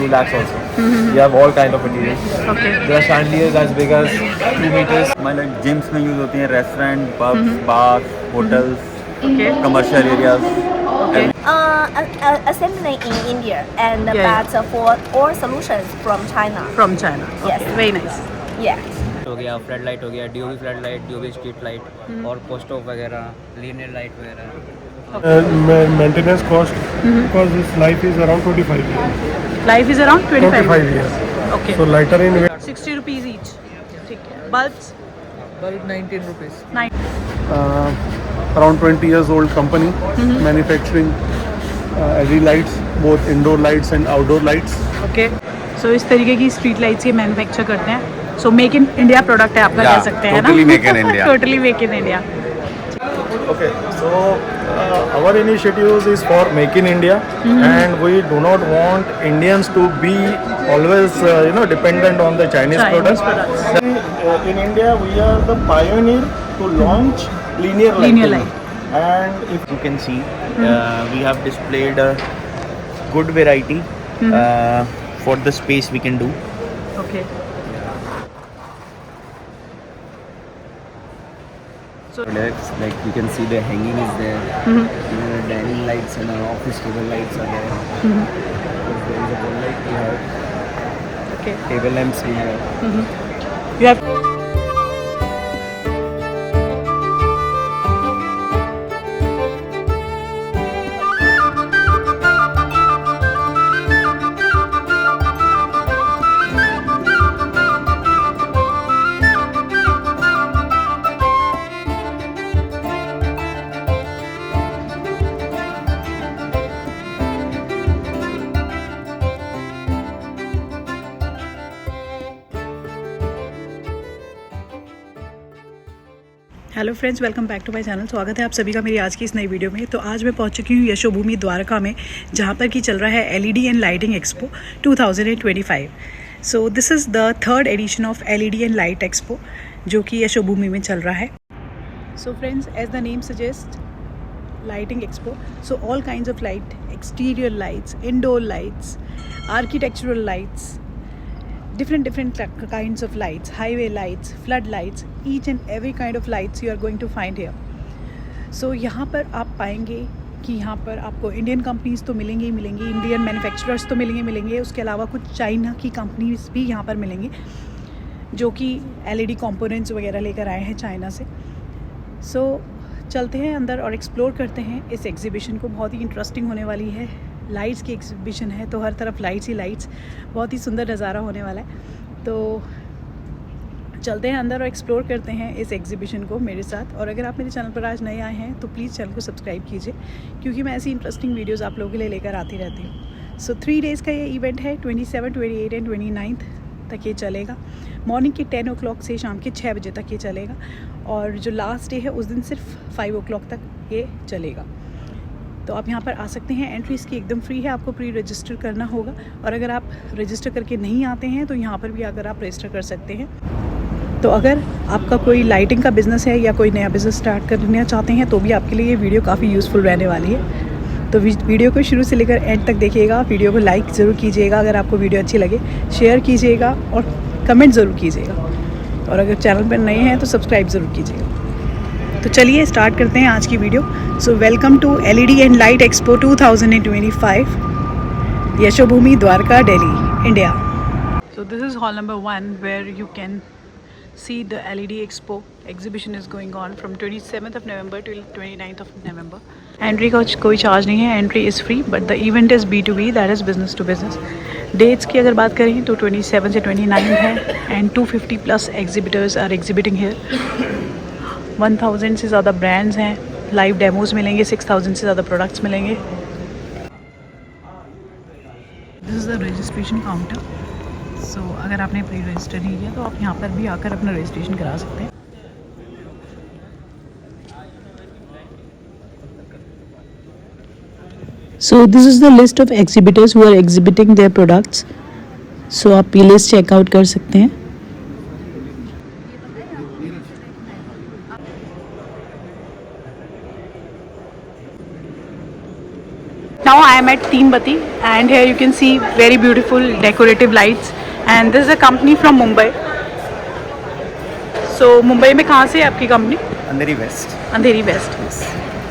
2 lakhs also. We have all kind of materials. Okay. There are chandeliers as big as 2 meters. हमारे gyms में use होती हैं, restaurant, pubs, bar, hotels, Okay. Commercial areas. Okay. Assembly in India and Yeah. but for all solutions from China. From China. Yes. Okay. Very nice. Yeah. हो गया, flood light हो गया, DOB flood light, DOB street light और post of वगैरह, linear light वगैरह। Maintenance cost because its life is around 25 years. Life is around 25 years. Okay. So lighter in weight. 60 rupees each. ठीक है. Bulbs? Bulb 19 rupees. 9. Around 20 years old company manufacturing LED lights, both indoor lights and outdoor lights. Okay. So इस तरीके की street lights ये manufacture करते हैं. So make in India product है आपका, कह सकते हैं ना. totally make in India. Totally make in India. Okay, so our initiatives is for Make in India, and we do not want Indians to be always dependent on the Chinese products. In India, we are the pioneer to launch linear Linear lighting. And if You can see we have displayed a good variety for the space we can do. Okay. So Products like you can see the hanging is there, dining lights and our office table lights are there. There is a wall light we have, okay. table lamps we have. You have hello friends, welcome back to my channel. स्वागत है आप सभी का मेरी आज की इस नई वीडियो में. तो आज मैं पहुंच चुकी हूं यशोभूमि द्वारका में, जहां पर कि चल रहा है LED and lighting expo 2025. So this is the third edition of LED and light expo, जो कि यशोभूमि में चल रहा है. So friends, as the name suggest, lighting expo. So all kinds of light, exterior lights, indoor lights, architectural lights, different kinds of lights, highway lights, flood lights, each and every kind of lights you are going to find here. So यहाँ पर आप पाएंगे कि यहाँ पर आपको Indian companies तो मिलेंगी ही मिलेंगी, इंडियन मैन्युफैक्चरर्स तो मिलेंगे, उसके अलावा कुछ चाइना की कंपनीज भी यहाँ पर मिलेंगी, जो कि एलईडी कंपोनेंट्स वगैरह लेकर आए हैं चाइना से. सो चलते हैं अंदर और एक्सप्लोर करते हैं इस एग्जीबिशन को. बहुत ही इंटरेस्टिंग होने वाली है. लाइट्स की एग्जीबिशन है तो हर तरफ लाइट्स ही लाइट्स, बहुत ही सुंदर नज़ारा होने वाला है. तो चलते हैं अंदर और एक्सप्लोर करते हैं इस एग्जीबिशन को मेरे साथ. और अगर आप मेरे चैनल पर आज नए आए हैं तो प्लीज़ चैनल को सब्सक्राइब कीजिए, क्योंकि मैं ऐसी इंटरेस्टिंग वीडियोज़ आप लोगों के लिए लेकर आती रहती हूँ. सो 3 डेज़ का ये इवेंट है. 27, 28 एंड 29 तक ये चलेगा. मॉर्निंग के 10 o'clock से शाम के 6 बजे तक ये चलेगा. और जो लास्ट डे है उस दिन सिर्फ 5 o'clock तक ये चलेगा. तो आप यहाँ पर आ सकते हैं. एंट्री इसकी एकदम फ्री है, आपको प्री रजिस्टर करना होगा. और अगर आप रजिस्टर करके नहीं आते हैं तो यहाँ पर भी आकर आप रजिस्टर कर सकते हैं. तो अगर आपका कोई लाइटिंग का बिज़नेस है या कोई नया बिज़नेस स्टार्ट करना चाहते हैं तो भी आपके लिए ये वीडियो काफ़ी यूज़फुल रहने वाली है. तो वीडियो को शुरू से लेकर एंड तक देखिएगा. वीडियो को लाइक ज़रूर कीजिएगा अगर आपको वीडियो अच्छी लगे, शेयर कीजिएगा और कमेंट ज़रूर कीजिएगा. और अगर चैनल पर नए हैं तो सब्सक्राइब ज़रूर कीजिएगा. तो चलिए स्टार्ट करते हैं आज की video. So welcome to LED and light expo 2025, Yashobhoomi Dwarka, Delhi, India. So this is hall number 1 where you can see the LED Expo exhibition is going on from 27th of November till 29th of November. Entry का कोई charge नहीं है, entry is free, but the event is B2B, that is business to business. Dates की अगर बात करें तो 27 से 29 है and 250 plus exhibitors are exhibiting here. 1000 से ज़्यादा ब्रांड्स हैं, लाइव डेमोज मिलेंगे, 6000 से ज़्यादा प्रोडक्ट्स मिलेंगे. This is the registration counter. So अगर आपने प्री रजिस्टर नहीं किया तो आप यहाँ पर भी आकर अपना रजिस्ट्रेशन करा सकते हैं. So this is the list of exhibitors who are exhibiting their products. So आप ये लिस्ट चेकआउट कर सकते हैं. now I am at Teenbati, and here you can see very beautiful decorative lights, and this is a company from Mumbai. So Mumbai में कहाँ से है आपकी company? Andheri West. Andheri West.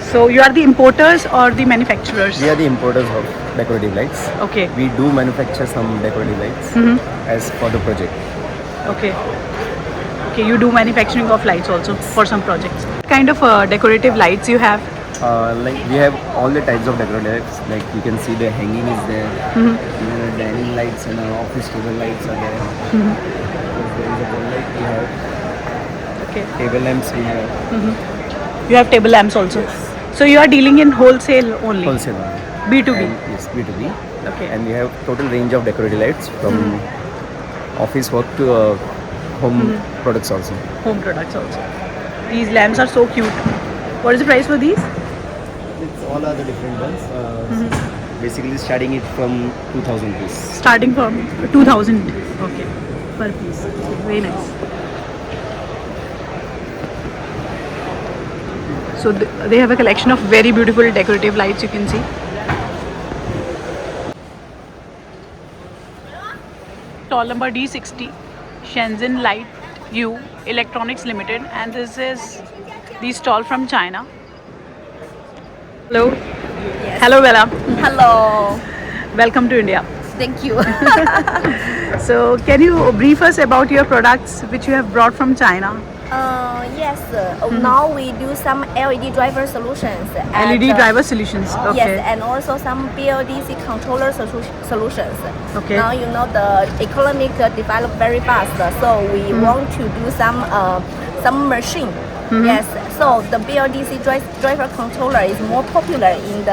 So you are the importers or the manufacturers? We are the importers of decorative lights. Okay. We do manufacture some decorative lights as for the project. Okay. Okay, you do manufacturing of lights also for some projects. What kind of decorative lights you have? Like we have all the types of decorative lights. Like you can see the hanging is there. Dining lights and office table lights are there. There is a wall light we have. Okay. Table lamps we have. You have table lamps also. So you are dealing in wholesale only? Wholesale. B2B? And, yes, B2B. Okay. And we have total range of decorative lights from office work to home products also. Home products also. These lamps are so cute. What is the price for these? It's all are the different ones. Basically starting it from 2,000 rupees. Starting from 2000. Okay. Per piece. Very nice. So they have a collection of very beautiful decorative lights, you can see. Stall number D60, Shenzhen Light U Electronics Limited, and this is the stall from China. Hello. Yes. Hello, Bella. Hello. Welcome to India. Thank you. So can you brief us about your products which you have brought from China? Yes. Now we do some LED driver solutions. and, LED driver solutions. Okay. Yes, and also some BLDC controller solutions. Okay. Now you know the economic develop very fast, so we want to do some machine. Yes, so the BLDC driver controller is more popular in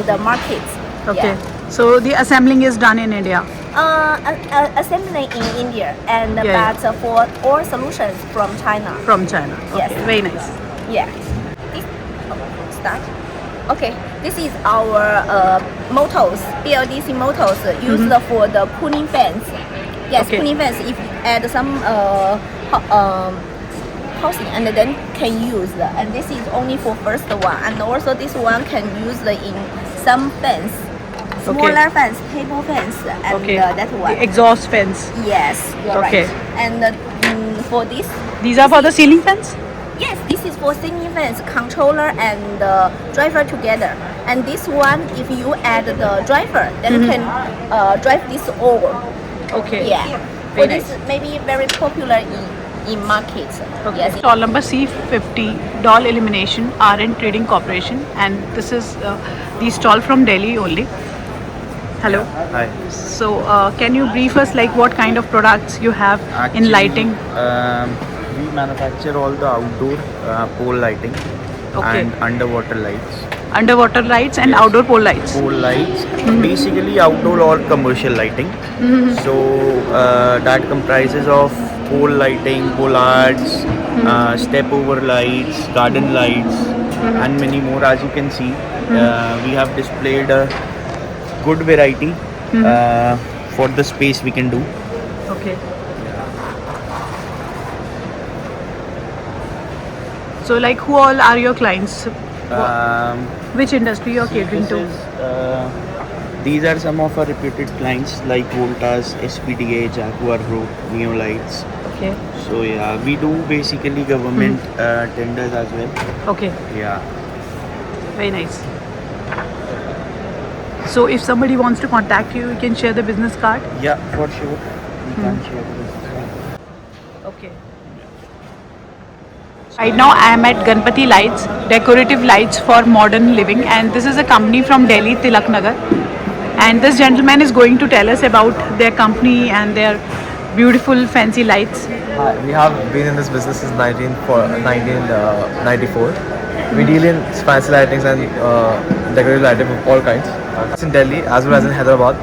the market. Okay. Yeah. So the assembling is done in India. Assembly in India, and Yeah, but for all solutions from China. From China. Yes. Okay. Very nice. Yeah. This, start. Okay. This is our motors, BLDC motors used for the cooling fans. Yes, Okay. cooling fans. If you add some housing and then can use. And this is only for first one. And also this one can use in some fans. Smaller fans, table fans, and Okay. that one. The exhaust fans. Yes, you're Okay. right. And for this, These are for the ceiling fans? yes, this is for ceiling fans, controller and driver together. And this one, if you add the driver, then you can drive this over. Okay. Yeah. Very For this, nice. maybe very popular in markets. Okay. Yes. Stall number C50, Doll Elimination RN Trading Corporation, and this is the stall from Delhi only. Hello. Hi. So can you brief us like what kind of products you have in lighting? We manufacture all the outdoor pole lighting Okay. and underwater lights. Underwater lights and outdoor pole lights. Pole lights, basically outdoor or commercial lighting. So that comprises of pole lighting, bollards, step over lights, garden lights, and many more. As you can see, we have displayed a good variety for the space we can do. Okay. So like who all are your clients? Which industry you're catering to? These are some of our reputed clients like Voltas, SPDA, Jaguar Group, Neolights. Okay. So yeah, we do basically government tenders as well. Okay. Yeah. Very nice. So if somebody wants to contact you, you can share the business card. Yeah, for sure. We can share this. Okay. Right now I am at Ganpati Lights, decorative lights for modern living, and this is a company from Delhi, Tilak Nagar. And this gentleman is going to tell us about their company and their beautiful fancy lights. We have been in this business since 1994. We deal in fancy lightings and decorative lighting of all kinds. It's in Delhi as well as in Hyderabad.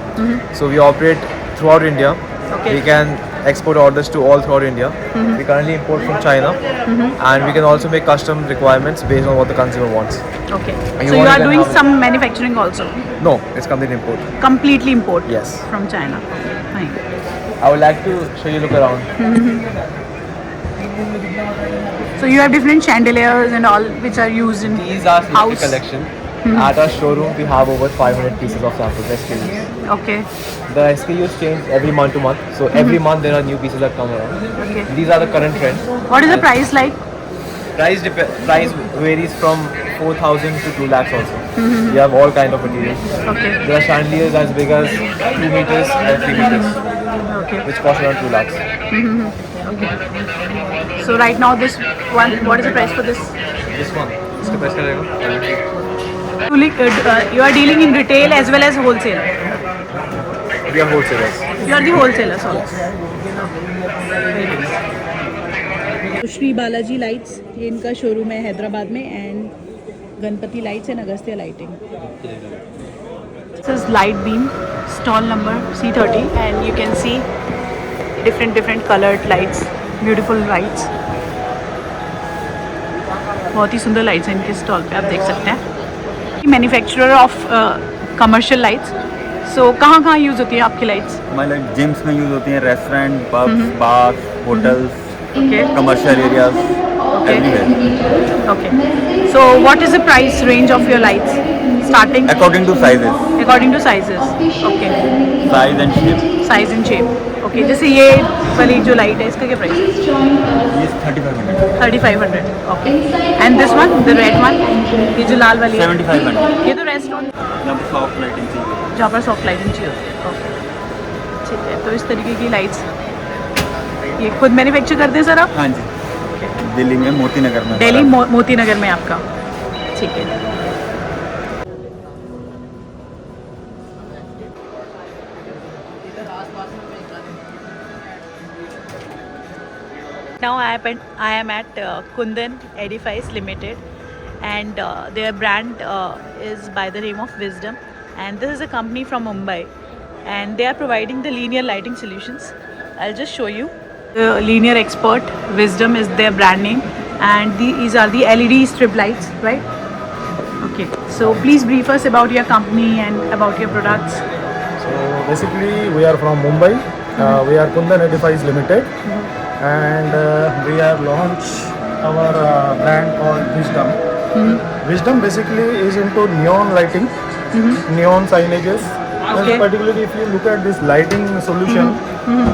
So we operate throughout India. Okay. We can export orders to all throughout India. We currently import from China, and we can also make custom requirements based on what the consumer wants. Okay. And So you you want are to doing have- some manufacturing also? No, it's complete import. Completely import? Yes. From China. Fine. I would like to show you look around. So you have different chandeliers and all which are used in These are CFP house. collection. At our showroom, we have over 500 pieces of samples SKUs. Okay. The SKUs change every month to month, so every month there are new pieces that come around. Okay. These are the current trends. What is the price like? Price varies from 4,000 to 2 lakhs also. We have all kind of materials. Okay. There are chandeliers as big as 2 meters and 3 meters, Okay. which cost around 2 lakhs. So right now this one, what is the price for this? This one, इसका price क्या रहेगा? You are dealing in retail as well as wholesale. We are wholesalers. You are the wholesalers also. तो Shri Balaji lights, ये इनका showroom है हैदराबाद में, and Ganpati lights and Agastya lighting. This is light beam stall number C30 and you can see different coloured lights, beautiful lights. बहुत ही सुंदर lights हैं इनके stall पे, आप देख सकते हैं. Manufacturer of commercial lights. So कहाँ यूज़ होती है आपकी लाइट्स? हमारे जिम्स में यूज़ होती हैं, restaurant, pubs, bar, hotels, Okay. Commercial areas, everywhere. Okay. So what is the price range of your lights? Starting according two sizes, according to sizes. Okay. Size and shape. Size and shape. Okay. जैसे ये वाली जो light है इसका क्या price है? ये 3500, 3500. Okay. And this one, the red one, ये जो लाल वाली है? 7500. ये तो रेस्टोरेंट जब सॉफ्ट लाइटिंग चाहिए. जहाँ पर सॉफ्ट लाइटिंग चाहिए होती है. Okay. ठीक है. तो इस तरीके की लाइट्स ये खुद मैन्युफैक्चर करते हैं सर आप? हाँ जी, दिल्ली में मोती नगर में. दिल्ली मोती नगर में आपका. ठीक है. Now I am at Kundan Edifice Limited, and their brand is by the name of Wisdom, and this is a company from Mumbai, and they are providing the linear lighting solutions. I'll just show you. The Linear Expert Wisdom is their brand name, and these are the LED strip lights, right? Okay, so please brief us about your company and about your products. So basically, we are from Mumbai. We are Kundan Edifice Limited, and we have launched our brand called Wisdom. Wisdom basically is into neon lighting, neon signages. Okay. And particularly, if you look at this lighting solution,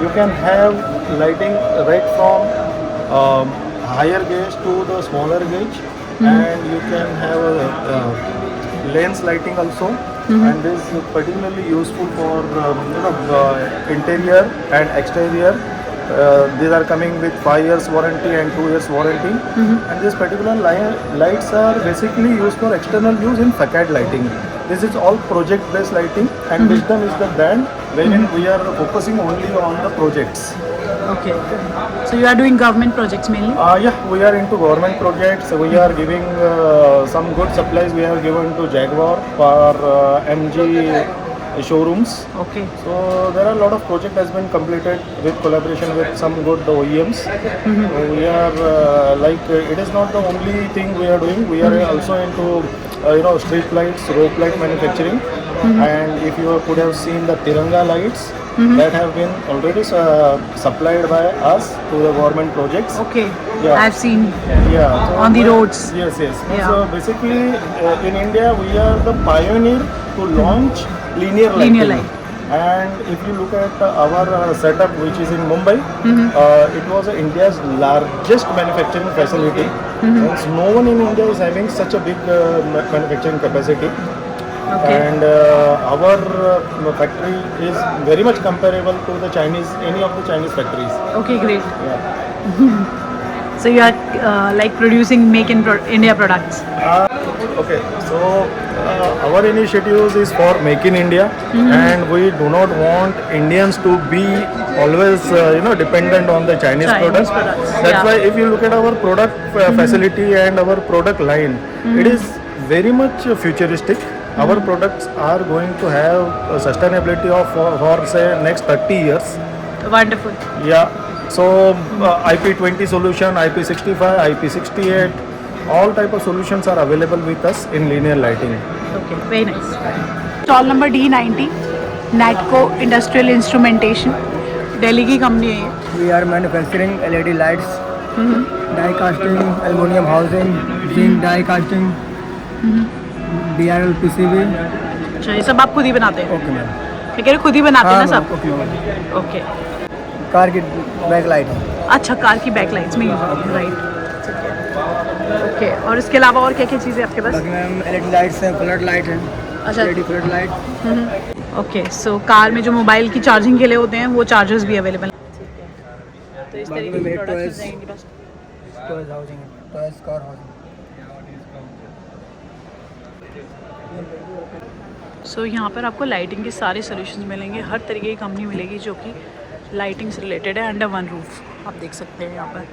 you can have lighting right from higher gauge to the smaller gauge, and you can have a lens lighting also. And this is particularly useful for interior and exterior. These are coming with 5 years warranty and 2 years warranty. And this particular lights are basically used for external use in facade lighting. This is all project based lighting, and Wisdom is the brand wherein we are focusing only on the projects. Okay. So you are doing government projects mainly? Yeah, we are into government projects. We are giving some good supplies. We have given to Jaguar for MG showrooms. Okay. So there are a lot of project has been completed with collaboration with some good OEMs. So we are it is not the only thing we are doing. We are also into street lights, rope light manufacturing. And if you could have seen the Tiranga lights that have been already supplied by us to the government projects. Okay. Yeah. I've seen Yeah. So on the roads. Yes. Yeah. So basically, in India, we are the pioneer to launch linear lighting. Linear light. And if you look at our setup, which is in Mumbai, it was India's largest manufacturing facility. Since no one in India is having such a big manufacturing capacity. Okay. And our factory is very much comparable to the Chinese, any of the Chinese factories. Okay, great. Yeah. So you are like producing make in India products. Okay, so our initiatives is for Make in India, and we do not want Indians to be always dependent on the Chinese products. That's yeah. why if you look at our product facility and our product line, it is very much futuristic. Our products are going to have a sustainability of for say next 30 years. Wonderful. Yeah. So IP20 solution, IP65, IP68, all type of solutions are available with us in linear lighting. Okay, very nice. Stall number D90, Natco Industrial Instrumentation. Delhi की company है ये. We are manufacturing LED lights, die casting, aluminum housing, zinc die casting, DRL PCB. अच्छा, ये सब आप खुद ही बनाते हैं? Okay ma'am. मैं कह रही खुद ही बनाते हैं ना सब? Okay ma'am. ओके. कार की बैक लाइट. अच्छा, कार की बैक लाइट्स में यूज होती है, राइट. ओके, और इसके अलावा और क्या क्या चीज़ें आपके पास? बाकी मैम LED लाइट्स हैं, फ्लड लाइट है. अच्छा. LED flood light. Okay, so car में जो मोबाइल की चार्जिंग के लिए होते हैं वो चार्जर्स भी अवेलेबल हैं. तो इस बाकी तरीके में के toys- प्रोडक्ट्स हैं इनके पास. Toys housing, toys car housing. So यहाँ पर आपको लाइटिंग के सारे सॉल्यूशंस मिलेंगे. हर तरीके की कंपनी मिलेगी जो कि लाइटिंग से रिलेटेड है, अंडर वन रूफ. आप देख सकते हैं यहाँ पर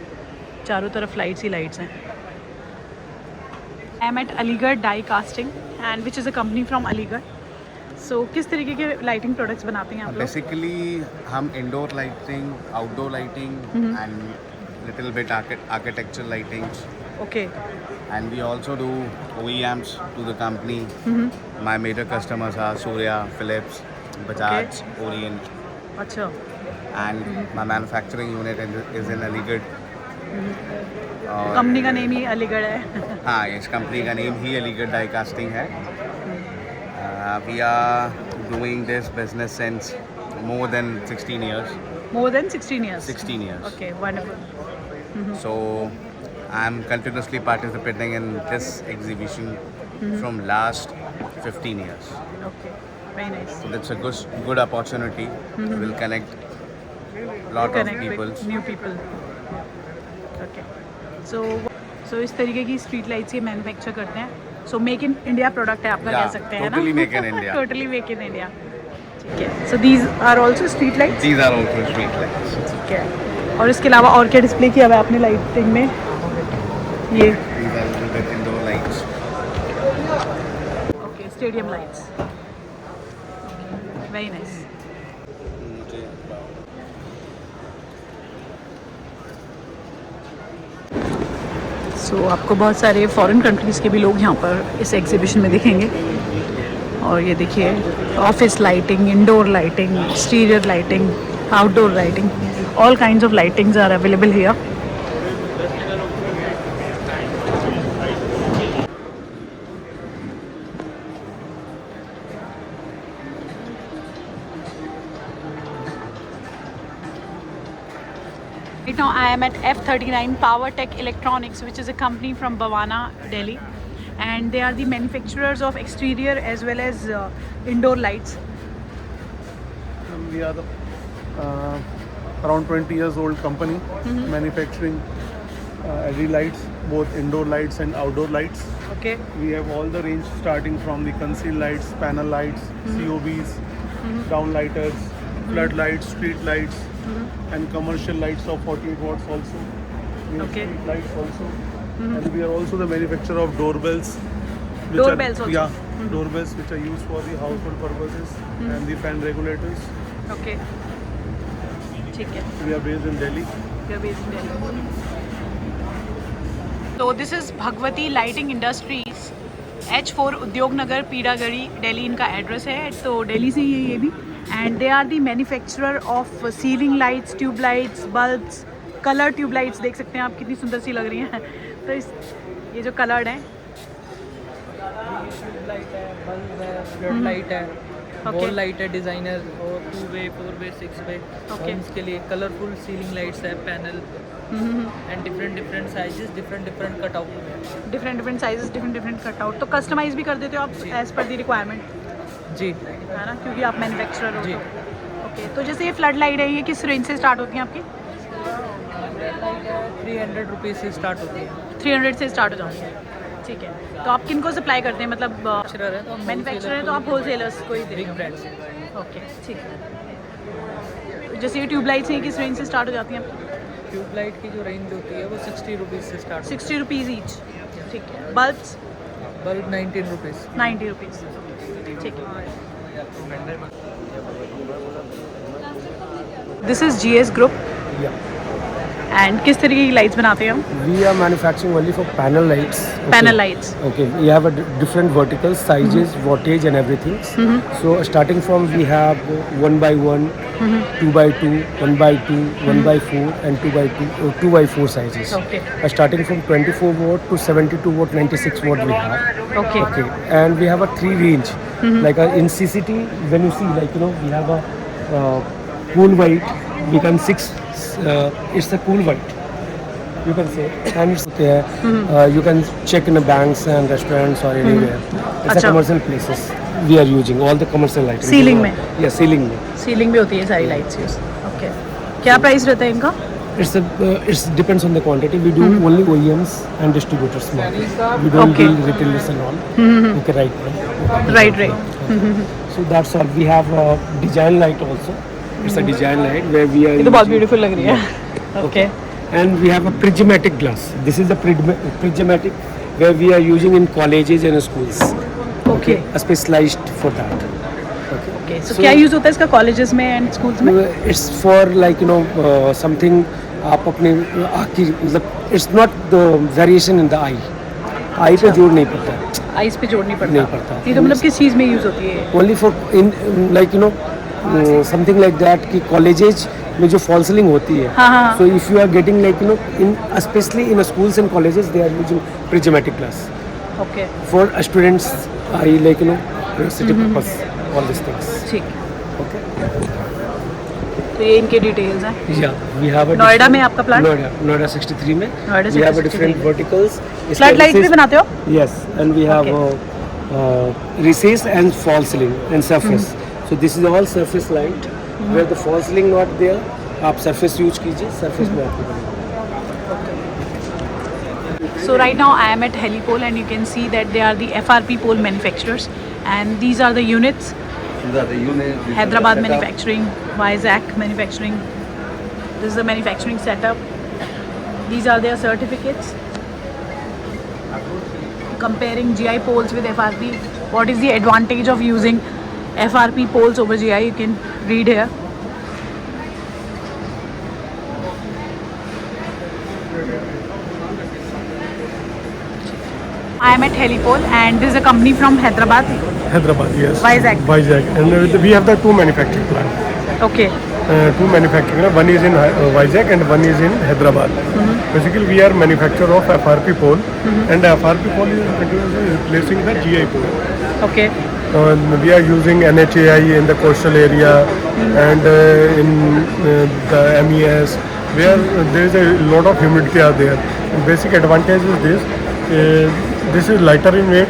चारों तरफ लाइट्स ही लाइट्स हैं. I am at Aligarh die casting and which is a company from Aligarh. So किस तरीके के लाइटिंग प्रोडक्ट्स बनाते हैं आप लोग? बेसिकली हम indoor lighting, outdoor lighting and little bit architecture lighting. Okay. And we also do OEMs to the company. My major customers are Surya, Philips, Bajaj, Orient, अच्छा. and my manufacturing unit is in Aligarh. Company का name ही अलीगढ़ है. हाँ, इस company का name ही Aligarh die casting है. We are doing this business since more than 16 years. More than 16 years. 16 years. Okay, wonderful. So I'm continuously participating in this exhibition from last 15 years. Okay, very nice. So that's a good opportunity. We'll connect lot of Connect people. with new people. Okay. So इस तरीके की street lights ये manufacture करते हैं. So make in India product है आपका, Yeah, कह सकते हैं ना? totally make in India. Totally make in India. ठीक है. So these are also street lights. These are also street lights. ठीक है. और इसके अलावा और क्या डिस्प्ले किया हुआ है आपने लाइटिंग में? ये These are little bit indoor lights. Okay, stadium lights. Very nice. So आपको बहुत सारे फॉरेन कंट्रीज़ के भी लोग यहाँ पर इस एग्जीबिशन में दिखेंगे. और ये देखिए, office lighting, indoor lighting, exterior lighting, outdoor lighting, all kinds of lightings are available here. Right now I am at F39 Power Tech Electronics, which is a company from Bhavana, Delhi, and they are the manufacturers of exterior as well as indoor lights. We are the around 20 years old company manufacturing LED lights, both indoor lights and outdoor lights. Okay. We have all the range starting from the concealed lights, panel lights, COBs, downlighters, floodlights, street lights, and commercial lights of 48 watts also. We have Okay. street lights also. And we are also the manufacturer of doorbells. Doorbells also? Yeah, doorbells which are used for the household purposes and the fan regulators. Okay. ठीक है. We are based in Delhi. You're based in Delhi. So this is Bhagwati Lighting Industries, H4 उद्योग नगर, पीड़ागढ़ी, दिल्ली इनका address है. तो दिल्ली से ही है ये भी. And they are the manufacturer of ceiling lights, tube lights, bulbs, colour tube lights. देख सकते हैं आप कितनी सुंदर सी लग रही हैं. तो इस ये जो कलर्ड हैं, लाइट है, बल्ब है, फ्लड लाइट है, Okay. वॉल लाइट है, डिज़ाइनर, और 2 वे, 4 वे, 6 वे. Okay. होम्स के लिए कलरफुल सीलिंग लाइट्स है, panel and different sizes, different cutout में. Different sizes, different cutout. तो कस्टमाइज भी कर देते हो आप एज पर दी रिक्वायरमेंट, जी है ना, क्योंकि आप मैन्युफैक्चरर हो. जी. ओके. तो जैसे ये फ्लड लाइट है, ये किस रेंज से स्टार्ट होती हैं आपकी? 300 रुपीज़ से स्टार्ट होती है. 300 से स्टार्ट हो जाती है. ठीक है. तो आप किनको सप्लाई करते हैं, मतलब मैन्युफैक्चरर है तो हम मैन्युफैक्चरर है तो आप होलसेलर्स को ही देते बिग हैं? ब्रांड्स. ओके, ठीक है. जैसे ये ट्यूब लाइट्स हैं, किस रेंज से स्टार्ट हो जाती हैं आपकी? ट्यूब लाइट की जो रेंज होती है वो 60 रुपीज़ से स्टार्ट. 60 rupees each. ठीक है. Bulbs bulb 19 rupees. 90 रुपीज़. ठीक है. This is GS Group. And किस तरीके की लाइट्स बनाते हैं हम? We are manufacturing only for panel lights. Okay. Panel lights. Okay, we have a different verticals, sizes, wattage, and everything. So starting from we have 1x1, 2x2, 1x2, 1x4, and 2x2, 2x4 sizes. Okay. Starting from 24 watt to 72 watt, 96 watt we have. Okay. Okay, and we have a 3 range. Like in CCT, when you see, like we have a cool white. We can it's a cool white. You can say, and it's there. You can check in the banks and restaurants or anywhere. It's a अच्छा. commercial places. We are using all the commercial lighting. Ceiling में? Yeah, ceiling में. Ceiling भी होती है सारी lights use. Okay. क्या price रहता है इनका? It's depends on the quantity. We do only OEMs and distributors. We don't Okay. deal retailers and all. Okay, right. Right. So that's all. We have a design light also. It's a design light where we are. ये तो बहुत using- beautiful लग रही है. Okay. And we have a prismatic glass. This is the prismatic where we are using in colleges and schools. Okay. Specialized for that. Okay. So क्या use होता है इसका कॉलेजेस में एंड स्कूल्स में? It's for like something आप अपने आँख की मतलब it's not the variation in the eye. आई पे जोड़ नहीं पड़ता. आइस पे जोड़ नहीं पड़ता. नहीं पड़ता. ये तो मतलब किस चीज़ में यूज होती है? Only for in like something like that कि colleges में जो fall ceiling होती है. हाँ. So if you are getting like in especially in schools and colleges they are using prismatic glass. Okay. For students, I like city purpose, all these things. ठीक. Okay. तो ये इनके details हैं. Yeah, we have a. Noida में आपका plant? Noida 63 में. Noida We have a 63 different में. verticals. Flood light भी बनाते हो? Yes, and we have recess and fall ceiling and surface. So this is all surface light. Where the fall ceiling not there, आप surface use कीजिए, surface में आपको बनेगा. So right now I am at Helipole and you can see that they are the FRP pole manufacturers and these are the units. These are the units. Hyderabad manufacturing, Vizag manufacturing. This is the manufacturing setup. These are their certificates. Comparing GI poles with FRP. What is the advantage of using FRP poles over GI? You can read here. I am at Helipole and this is a company from Hyderabad. Hyderabad, yes. Vizag. Vizag. And we have the two manufacturing plants. Okay. Two manufacturing. One is in Vizag and one is in Hyderabad. Basically, we are manufacturer of FRP pole, and the FRP pole is continuously replacing the GI pole. Okay. We are using NHAI in the coastal area and in the MES, where there is a lot of humidity are there. And basic advantage is this is lighter in weight,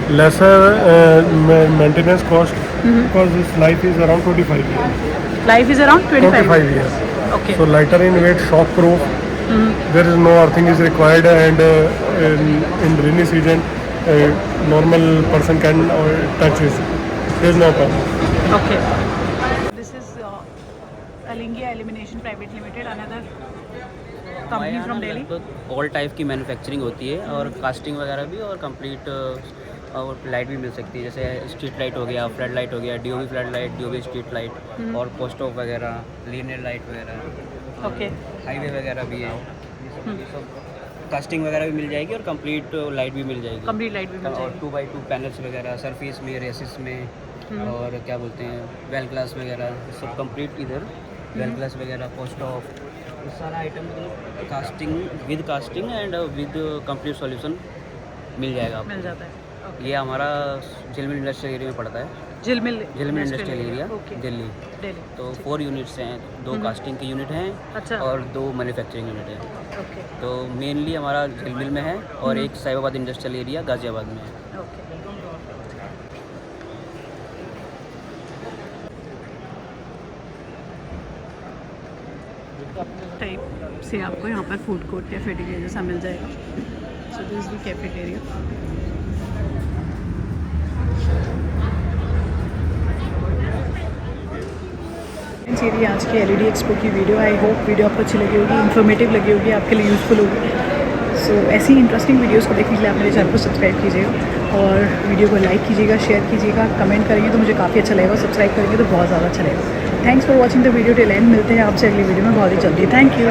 lesser maintenance cost, because its life is around 25 years. Life is around 25 years. Okay. So lighter in weight, shock proof. There is no earthing is required, and in rainy season, a normal person can touch it. There is no problem. Okay. This is Alingia Elimination Private Limited, another company from Delhi. All type की manufacturing होती है और casting वगैरह भी और complete और light भी मिल सकती है, जैसे स्ट्रीट लाइट हो गया, फ्लड लाइट हो गया, DOB flood light, DOB street light और पोस्ट ऑफ वगैरह, लीनियर लाइट वगैरह, Okay. हाईवे वगैरह भी है, ये सब कास्टिंग वगैरह भी मिल जाएगी और कंप्लीट लाइट भी मिल जाएगी. Complete light भी मिल और जाएगी. 2x2 पैनल्स वगैरह सरफेस में, रेसिस में और क्या बोलते हैं वेल ग्लास वगैरह, सब कंप्लीट इधर वेल ग्लास वगैरह, पोस्ट ऑफ, ये सारा item casting and with complete solution मिल जाएगा आपको. मिल जाता है. Okay. ये हमारा झिलमिल इंडस्ट्रियल एरिया में पड़ता है. झिलमिल industrial area, Okay. Delhi. Delhi. तो 4 यूनिट्स हैं, 2 कास्टिंग के यूनिट हैं अच्छा. और 2 मैन्युफैक्चरिंग यूनिट हैं. Okay. तो मेनली हमारा झिलमिल में है और एक साहिबाबाद इंडस्ट्रियल एरिया गाजियाबाद में है. Okay. टाइप से आपको यहाँ पर फूड कोर्ट कैफेटेरिया जैसा मिल जाएगा. So this is the cafeteria. ये आज की LED एक्सपो की वीडियो. आई होप वीडियो आपको अच्छी लगी होगी, इन्फॉर्मेटिव लगी होगी, आपके लिए यूज़फुल होगी. सो ऐसी इंटरेस्टिंग वीडियोस को देखने के लिए आप मेरे चैनल को सब्सक्राइब कीजिएगा और वीडियो को लाइक कीजिएगा, शेयर कीजिएगा, कमेंट करेंगे तो मुझे काफ़ी अच्छा लगेगा, सब्सक्राइब करेंगे तो बहुत ज़्यादा अच्छा लगेगा। Thanks for watching the video till and. मिलते हैं आपसे अगली वीडियो में बहुत ही जल्दी। Thank you.